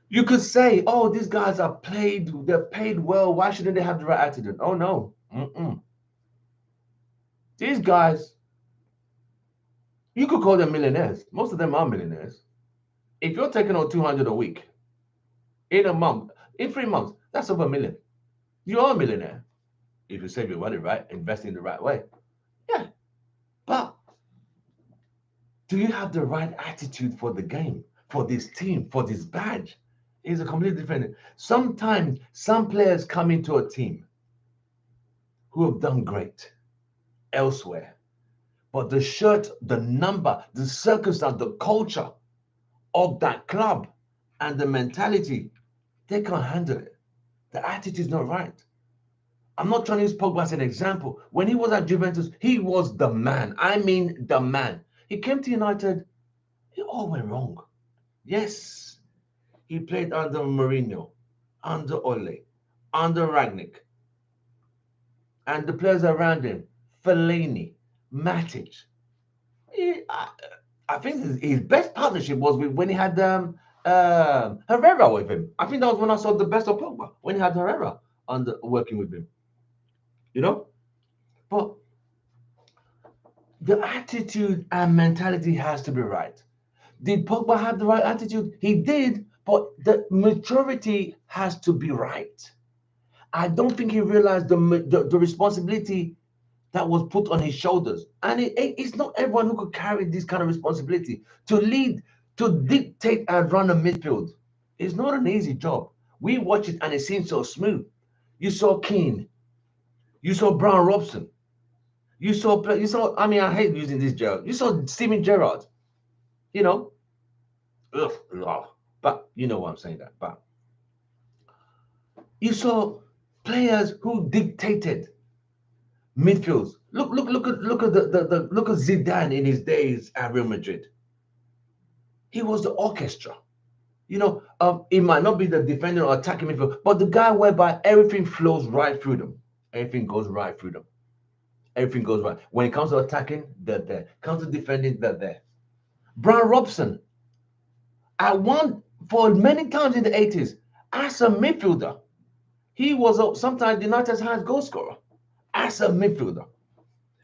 Speaker 1: You could say, oh, these guys they're paid well. Why shouldn't they have the right attitude? Oh, no. These guys, you could call them millionaires. Most of them are millionaires. If you're taking on 200 a week in a month, in 3 months, that's over a million. You are a millionaire if you save your money right, invest in the right way. Yeah. But do you have the right attitude for the game, for this team, for this badge? It's a completely different. Sometimes some players come into a team who have done great elsewhere, but the shirt, the number, the circumstance, the culture of that club and the mentality, they can't handle it. The attitude is not right. I'm not trying to use Pogba as an example. When he was at Juventus, he was the man. I mean, the man. He came to United, it all went wrong. Yes, he played under Mourinho, under Ole, under Ragnick, and the players around him, Fellaini, Matic. I think his best partnership was when he had Herrera with him. I think that was when I saw the best of Pogba, when he had Herrera working with him. You know? But the attitude and mentality has to be right. Did Pogba have the right attitude? He did, but the maturity has to be right. I don't think he realized the responsibility that was put on his shoulders. And it's not everyone who could carry this kind of responsibility. To lead, to dictate and run a midfield. It's not an easy job. We watch it and it seems so smooth. You saw Keane. You saw Brian Robson. I mean, I hate using this Gerrard. You saw Steven Gerrard. You know, ugh, but you know what I'm saying that. But you saw players who dictated midfields. Look at look at Zidane in his days at Real Madrid. He was the orchestra. You know, it might not be the defender or attacking midfield, but the guy whereby everything flows right through them. Everything goes right through them. Everything goes right. When it comes to attacking, they're there. Comes to defending, they're there. Brian Robson, for many times in the 80s, as a midfielder, he was sometimes United's highest goal scorer as a midfielder.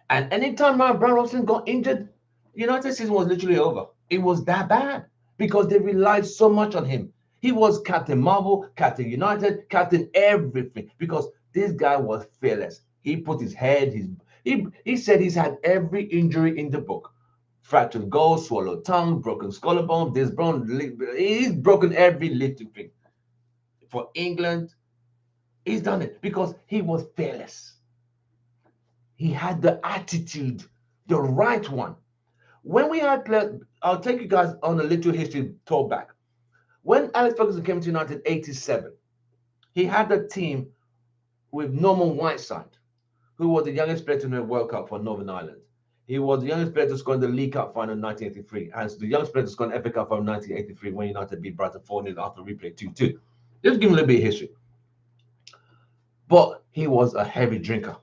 Speaker 1: And anytime Brian Robson got injured, United season was literally over. It was that bad because they relied so much on him. He was Captain Marvel, Captain United, Captain everything because this guy was fearless. He put his head, he said he's had every injury in the book. Fractured skull, swallowed tongue, broken collarbone, this bone. He's broken every little thing. For England, he's done it because he was fearless. He had the attitude, the right one. When we had played, I'll take you guys on a little history tour back. When Alex Ferguson came to United 87, he had a team with Norman Whiteside, who was the youngest player to win a World Cup for Northern Ireland. He was the youngest player to score in the League Cup final in 1983, and the youngest player to score in the FA Cup final in 1983 when United beat Brighton 4-0 after replay 2-2. Just give him a little bit of history. But he was a heavy drinker.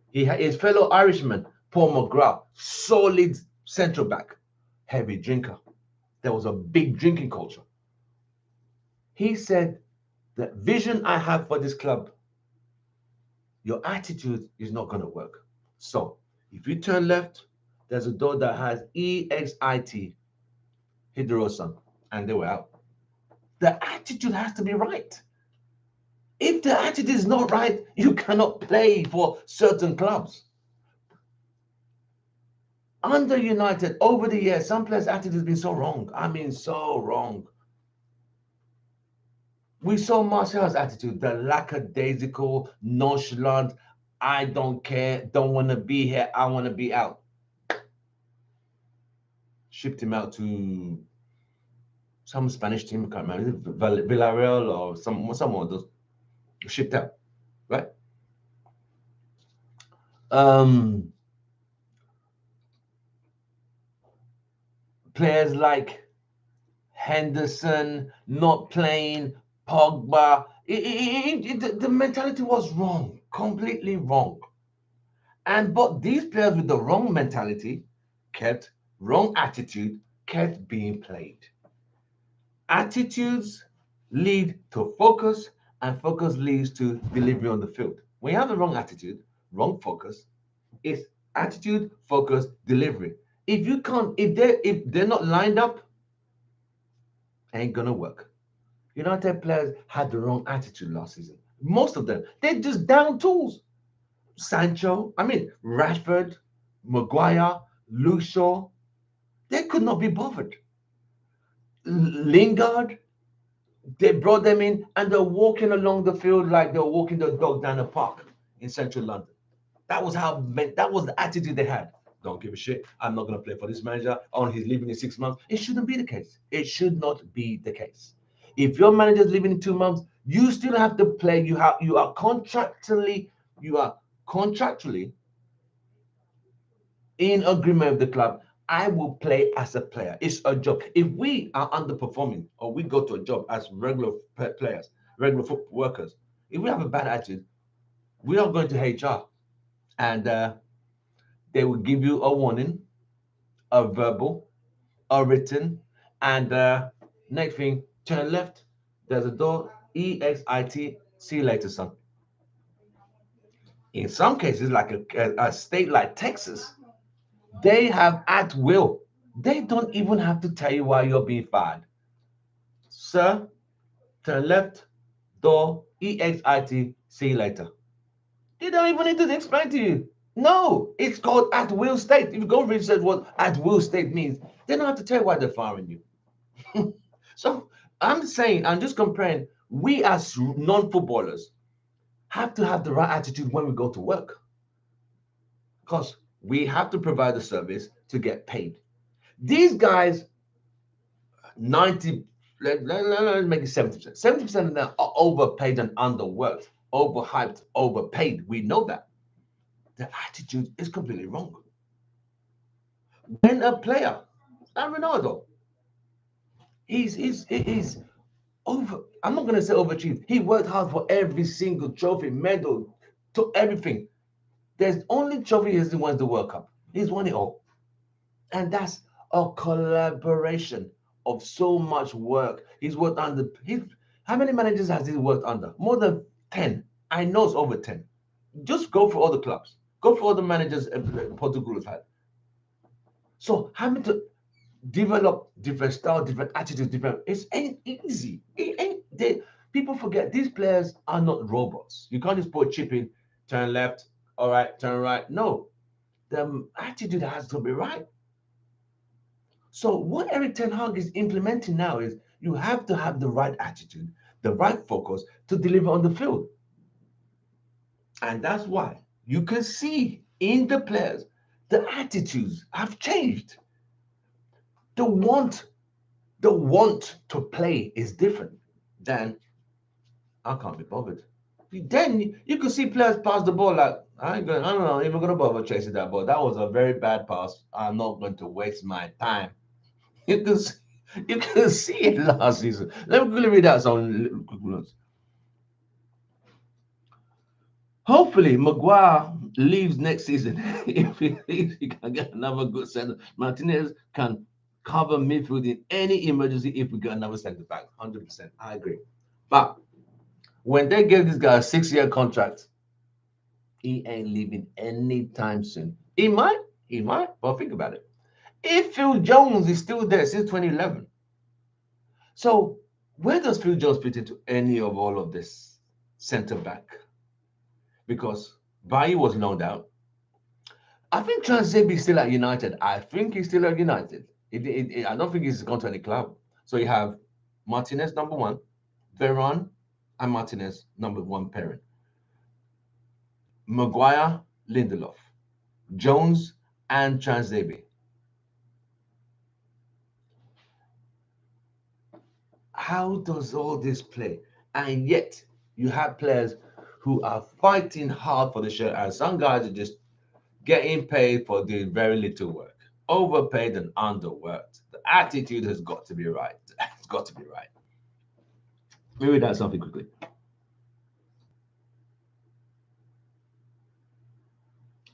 Speaker 1: He had his fellow Irishman, Paul McGrath, solid central back, heavy drinker. There was a big drinking culture. He said, the vision I have for this club, your attitude is not going to work. So if you turn left, there's a door that has EXIT, hit the road, son, and they were out. The attitude has to be right. If the attitude is not right, you cannot play for certain clubs. Under United, over the years, some players' attitude has been so wrong. I mean, so wrong. We saw Martial's attitude, the lackadaisical, nonchalant, I don't care, don't want to be here, I want to be out. Shipped him out to some Spanish team, I can't remember, Villarreal or someone of those. Shipped out, right? Players like Henderson not playing, Pogba. The mentality was wrong, completely wrong. But these players with the wrong mentality kept wrong attitude, kept being played. Attitudes lead to focus, and focus leads to delivery on the field. When you have the wrong attitude, wrong focus, it's attitude, focus, delivery. If you can't, if they're not lined up, ain't gonna work. United players had the wrong attitude last season. Most of them, they're just down tools. Rashford, Maguire, Luke Shaw, they could not be bothered. Lingard, they brought them in and they're walking along the field like they're walking the dog down a park in central London. That was the attitude they had. Don't give a shit. I'm not going to play for this manager. Oh, he's leaving in 6 months. It shouldn't be the case. It should not be the case. If your manager's leaving in 2 months, you still have to play. You are contractually in agreement with the club. I will play as a player. It's a job. If we are underperforming or we go to a job as regular players, regular football workers, if we have a bad attitude, we are going to HR and they will give you a warning, a verbal, a written, and next thing, turn left, there's a door, EXIT, see you later, son. In some cases, like a state like Texas, they have at will. They don't even have to tell you why you're being fired. Sir, turn left, door, EXIT, see you later. They don't even need to explain to you. No, it's called at will state. If you go research what at will state means, they don't have to tell you why they're firing you. So I'm just comparing, we as non-footballers have to have the right attitude when we go to work. Because we have to provide the service to get paid. These guys, 90, let's make it 70%. 70% of them are overpaid and underworked, overhyped, overpaid. We know that. The attitude is completely wrong. When a player, like Ronaldo, he's over. I'm not going to say overachieved. He worked hard for every single trophy, medal, to everything. There's only trophy he hasn't won the World Cup. He's won it all. And that's a collaboration of so much work. He's worked under. How many managers has he worked under? More than 10. I know it's over 10. Just go for all the clubs. Go for all the managers Portugal has had. So having to develop different style, different attitudes, it ain't easy. People forget these players are not robots. You can't just put a chip in, turn left, all right, turn right. No, the attitude has to be right. So what Eric Ten Hag is implementing now is you have to have the right attitude, the right focus to deliver on the field. And that's why you can see in the players, the attitudes have changed. The the want to play is different than I can't be bothered. Then you could see players pass the ball like I'm not even gonna bother chasing that ball. That was a very bad pass. I'm not going to waste my time. You can see, you can see it last season. Let me quickly read out some quick notes. Hopefully, Maguire leaves next season. If he leaves, he can get another good center. Martinez can cover midfield in any emergency if we get another centre back. 100%. I agree. But when they gave this guy a 6-year contract, he ain't leaving anytime soon. He might, but think about it. If Phil Jones is still there since 2011, so where does Phil Jones fit into any of all of this centre back? Because Bailly was loaned out. I think Transebe is still at United. I think he's still at United. I don't think he's gone to any club. So you have Martinez number one, Veron and Martinez number one pairing. Maguire, Lindelof, Jones and Transebe. How does all this play? And yet you have players who are fighting hard for the shirt, and some guys are just getting paid for doing very little work, overpaid and underworked. The attitude has got to be right. It's got to be right. Let me read out something quickly.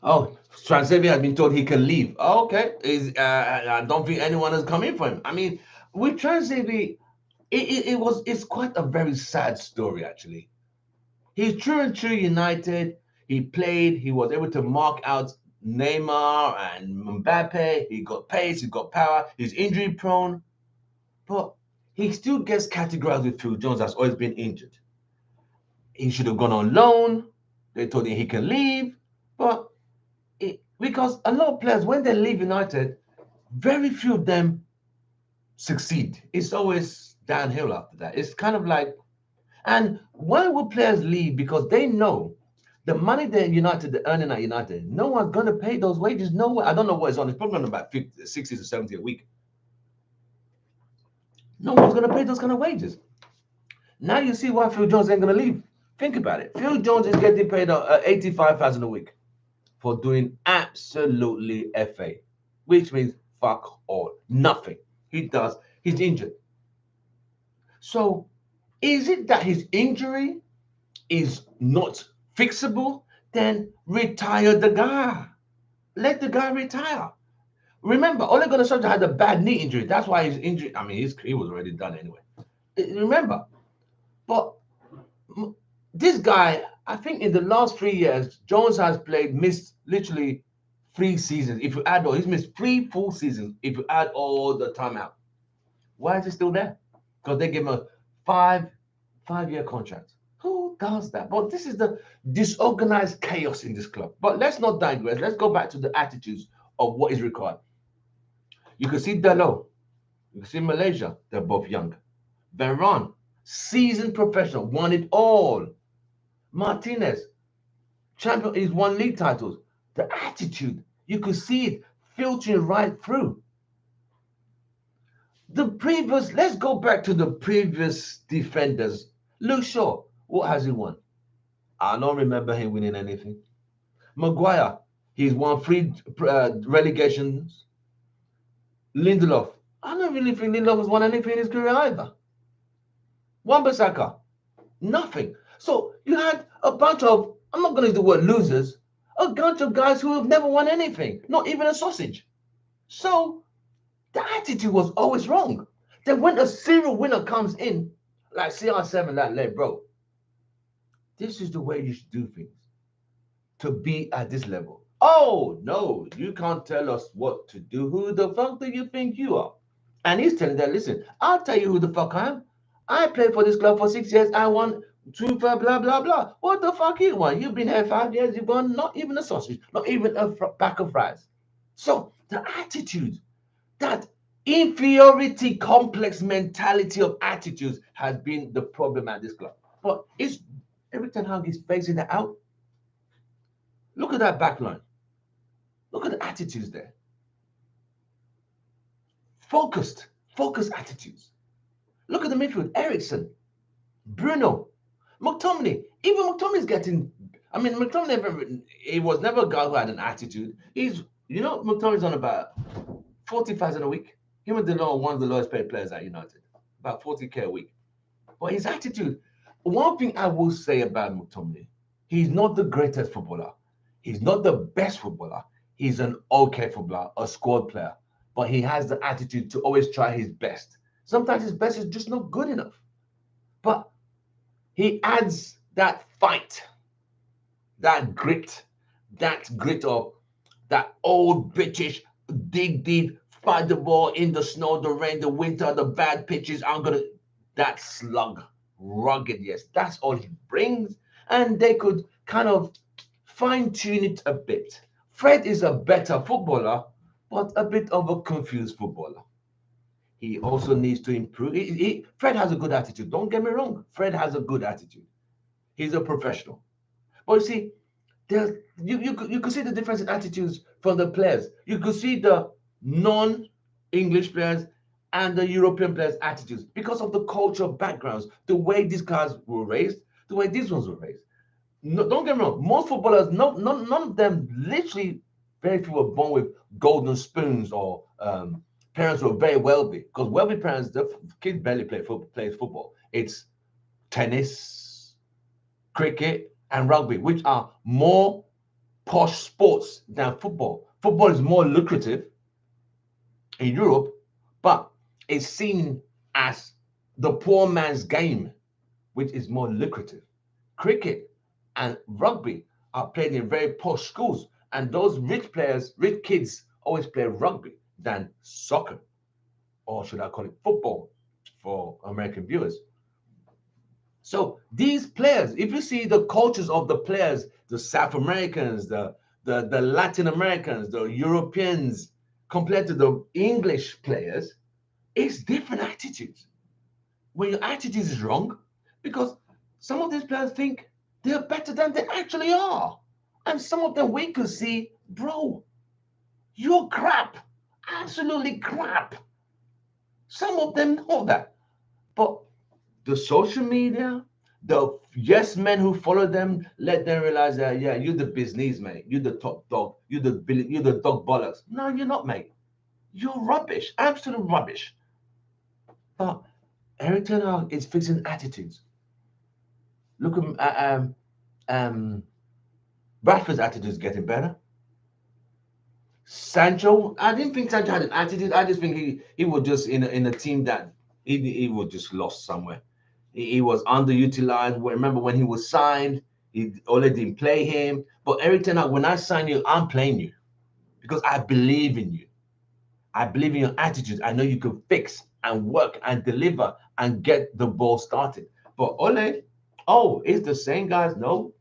Speaker 1: Oh, Transavia has been told he can leave. Oh, okay, I don't think anyone has come in for him. I mean, with Transavia, it's quite a very sad story actually. He's true and true United. He played. He was able to mark out Neymar and Mbappe. He got pace. He got power. He's injury prone, but he still gets categorized with Phil Jones as always been injured. He should have gone on loan. They told him he can leave, but because a lot of players when they leave United, very few of them succeed. It's always downhill after that. It's kind of like, and why would players leave? Because they know the money that United they're earning at United, no one's gonna pay those wages. No way. I don't know what it's on. It's probably on about 50, 60 to 70 a week. No one's gonna pay those kind of wages. Now you see why Phil Jones ain't gonna leave. Think about it. Phil Jones is getting paid 85,000 a week for doing absolutely FA, which means fuck all, nothing. He does. He's injured. So, is it that his injury is not fixable? Then retire the guy. Let the guy retire. Remember, Ole Gunnar Solskjaer had a bad knee injury. That's why he's injured. I mean, he was already done anyway. Remember, but this guy, I think in the last 3 years, Jones has missed literally 3 seasons. If you add all, he's missed 3 full seasons. If you add all the time out, why is he still there? Because they give him a five-year contract. Who does that? But this is the disorganized chaos in this club. But let's not digress. Let's go back to the attitudes of what is required. You can see Dalot. You can see Malaysia. They're both young. Veron, seasoned professional, won it all. Martinez, champion, he's won league titles. The attitude, you could see it filtering right through. Let's go back to the previous defenders. Luke Shaw, what has he won? I don't remember him winning anything. Maguire, he's won 3 relegations. Lindelof, I don't really think Lindelof has won anything in his career either. Wan-Bissaka, nothing. So you had a bunch of, I'm not going to use the word losers, a bunch of guys who have never won anything, not even a sausage. So the attitude was always wrong. Then when a serial winner comes in, like CR7, that led, bro, this is the way you should do things to be at this level. Oh, no, you can't tell us what to do. Who the fuck do you think you are? And he's telling them, listen, I'll tell you who the fuck I am. I played for this club for 6 years. I won 2 blah, blah, blah. What the fuck you want? You've been here 5 years. You've won not even a sausage, not even a pack of fries. So the attitude, that inferiority complex mentality of attitudes has been the problem at this club. But it's Erik ten Hag is phasing it out. Look at that back line. Look at the attitudes there. Focused. focused attitudes. Look at the midfield: Ericsson, Bruno, McTominay. Even McTominay's getting. I mean, McTominay never. He was never a guy who had an attitude. McTominay's on about 40,000 a week. Him and Delon are one of the lowest paid players at United, about 40K a week. But his attitude. One thing I will say about McTominay, he's not the greatest footballer. He's not the best footballer. He's an okay footballer, a squad player. But he has the attitude to always try his best. Sometimes his best is just not good enough. But he adds that fight, that grit of that old British dig deep, fight the ball in the snow, the rain, the winter, the bad pitches. That slug, rugged, yes, that's all he brings. And they could kind of fine tune it a bit. Fred is a better footballer, but a bit of a confused footballer. He also needs to improve. Fred has a good attitude. Don't get me wrong. Fred has a good attitude. He's a professional. But you see, you could see the difference in attitudes from the players. You could see the non-English players and the European players' attitudes because of the cultural backgrounds, the way these guys were raised, the way these ones were raised. No, don't get me wrong. Most footballers, none of them, literally, very few were born with golden spoons or parents who were very wealthy. Because wealthy parents, the kids barely play football. It's tennis, cricket, and rugby, which are more posh sports than football. Football is more lucrative in Europe, but it's seen as the poor man's game, which is more lucrative. Cricket and rugby are played in very posh schools, and those rich players, rich kids, always play rugby than soccer, or should I call it football for American viewers. So these players, if you see the cultures of the players, the South Americans, the Latin Americans, the Europeans, compared to the English players, it's different attitudes. When your attitude is wrong, because some of these players think they're better than they actually are. And some of them we could see, bro, you're crap. Absolutely crap. Some of them know that. But the social media, the yes men who follow them, let them realize that, yeah, you're the business, mate. You're the top dog. You're the dog bollocks. No, you're not, mate. You're rubbish. Absolute rubbish. But Eric Ten Hag is fixing attitudes. Look at Rashford's attitude is getting better. Sancho, I didn't think Sancho had an attitude. I just think he was just in a team that he was just lost somewhere. He was underutilized. Remember when he was signed, Ole didn't play him. But Eric Ten Hag, when I sign you, I'm playing you because I believe in you. I believe in your attitude. I know you can fix and work and deliver and get the ball started. But Ole, oh, it's the same guys. No,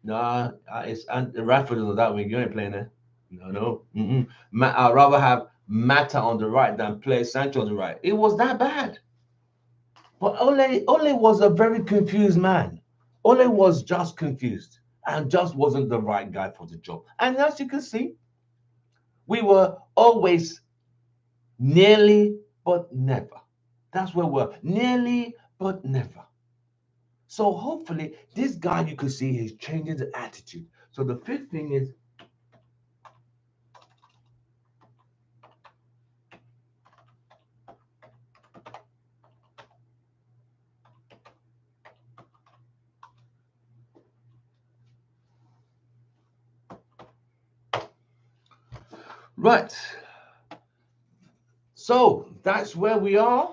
Speaker 1: nah, it's and Rashford is on that wing. You ain't playing there. No. I'd rather have Mata on the right than play Sancho on the right. It was that bad. But Ole was a very confused man. Ole was just confused and just wasn't the right guy for the job. And as you can see, we were always nearly but never. That's where we're nearly but never. So hopefully, this guy you could see he's changing the attitude. So the fifth thing is right. So that's where we are.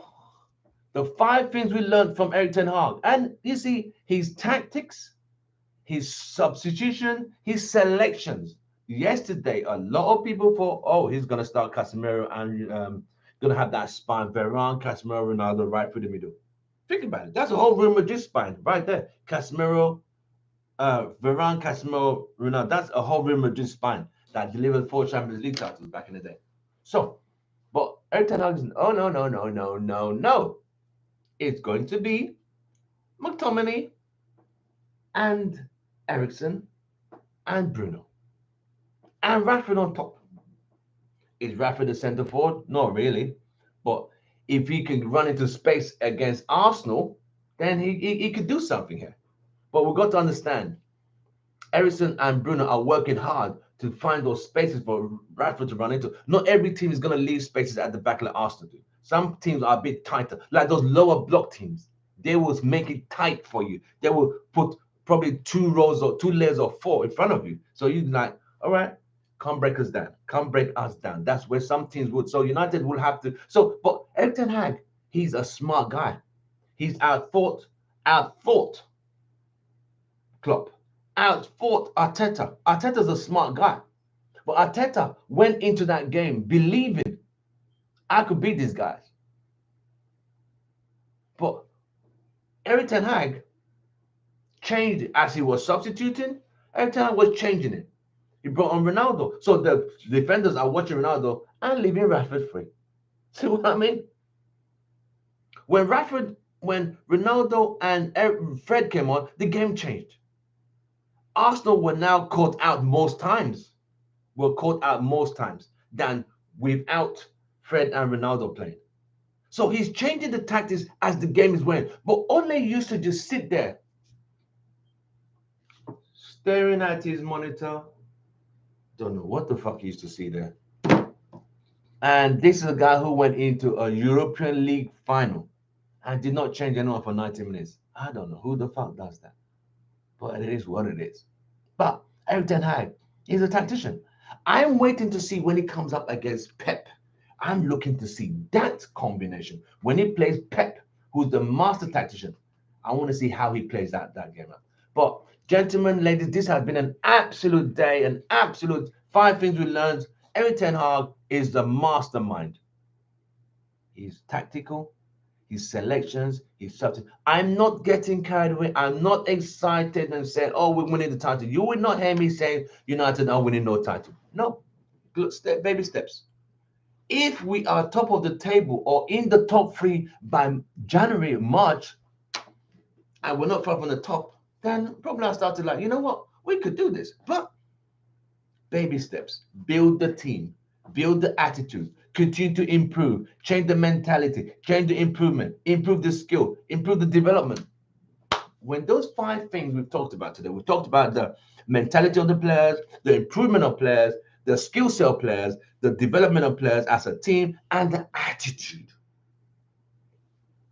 Speaker 1: The five things we learned from Eric Ten Hag. And you see, his tactics, his substitution, his selections. Yesterday, a lot of people thought, oh, he's going to start Casemiro and going to have that spine, Varane, Casemiro, Ronaldo right through the middle. Think about it. That's a whole Real Madrid spine right there. Casemiro, Varane, Casemiro, Ronaldo. That's a whole Real Madrid spine that delivered 4 Champions League titles back in the day. So, but Eric Ten Hag is, oh, no. It's going to be McTominay and Ericsson and Bruno and Rashford on top. Is Rashford the centre forward? Not really. But if he can run into space against Arsenal, then he could do something here. But we've got to understand, Eriksen and Bruno are working hard to find those spaces for Rashford to run into. Not every team is going to leave spaces at the back like Arsenal do. Some teams are a bit tighter, like those lower block teams. They will make it tight for you. They will put probably 2 rows or 2 layers of 4 in front of you. So you're like, all right, come break us down. Come break us down. That's where some teams would. So United will have to. So, but Erik ten Hag, he's a smart guy. He's outthought Klopp, outthought Arteta. Arteta's a smart guy. But Arteta went into that game believing I could beat these guys. But Erik ten Hag changed it as he was substituting. Erik ten Hag was changing it. He brought on Ronaldo. So the defenders are watching Ronaldo and leaving Rashford free. See what I mean? When Ronaldo and Fred came on, the game changed. Arsenal were now caught out most times. Were caught out most times than without Fred and Ronaldo playing. So he's changing the tactics as the game is going. But Ole used to just sit there, staring at his monitor. Don't know what the fuck he used to see there. And this is a guy who went into a European League final and did not change anyone for 90 minutes. I don't know who the fuck does that. But it is what it is. But Erik ten Hag, he's a tactician. I'm waiting to see when he comes up against Pep. I'm looking to see that combination. When he plays Pep, who's the master tactician, I want to see how he plays that game up. But gentlemen, ladies, this has been an absolute day, an absolute 5 things we learned. Erik ten Hag is the mastermind. He's tactical, his selections, his substance. I'm not getting carried away. I'm not excited and saying, oh, we're winning the title. You will not hear me saying United are winning no title. No, baby steps. If we are top of the table or in the top 3 by January, March, and we're not far from the top, then probably I started like, you know what, we could do this. But baby steps, build the team, build the attitude, continue to improve, change the mentality, change the improvement, improve the skill, improve the development. When those 5 things we've talked about today, we've talked about the mentality of the players, the improvement of players, the skill set of players, the development of players as a team, and the attitude.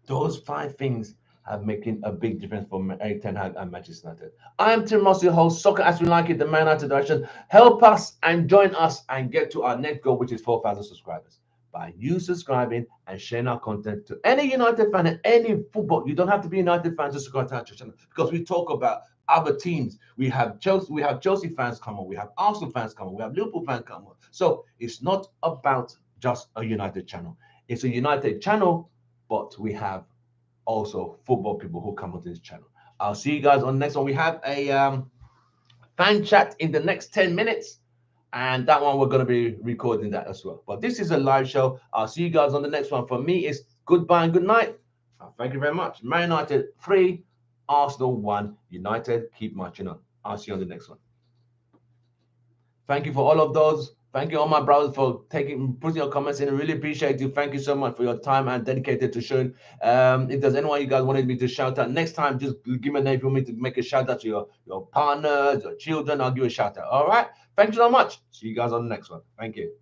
Speaker 1: Those 5 things are making a big difference for Erik ten Hag and Manchester United. I'm Tim Ross, your host, Soccer As We Like It, the Man United direction. Help us and join us and get to our next goal, which is 4,000 subscribers. By you subscribing and sharing our content to any United fan and any football. You don't have to be a United fan to subscribe to our channel because we talk about other teams. We have Chelsea fans come on, we have Arsenal fans come on, we have Liverpool fans come on. So it's not about just a United channel. It's a United channel, but we have also football people who come onto this channel. I'll see you guys on the next one. We have a fan chat in the next 10 minutes. And that one, we're going to be recording that as well. But this is a live show. I'll see you guys on the next one. For me, it's goodbye and good night. Thank you very much. Man United 3, Arsenal 1. United keep marching on. I'll see you on the next one. Thank you for all of those. Thank you all my brothers for putting your comments in. I really appreciate you. Thank you so much for your time and dedicated to showing. If there's anyone you guys wanted me to shout out next time, just give me a name for me to make a shout out to your partners, your children. I'll give you a shout out. All right. Thank you so much. See you guys on the next one. Thank you.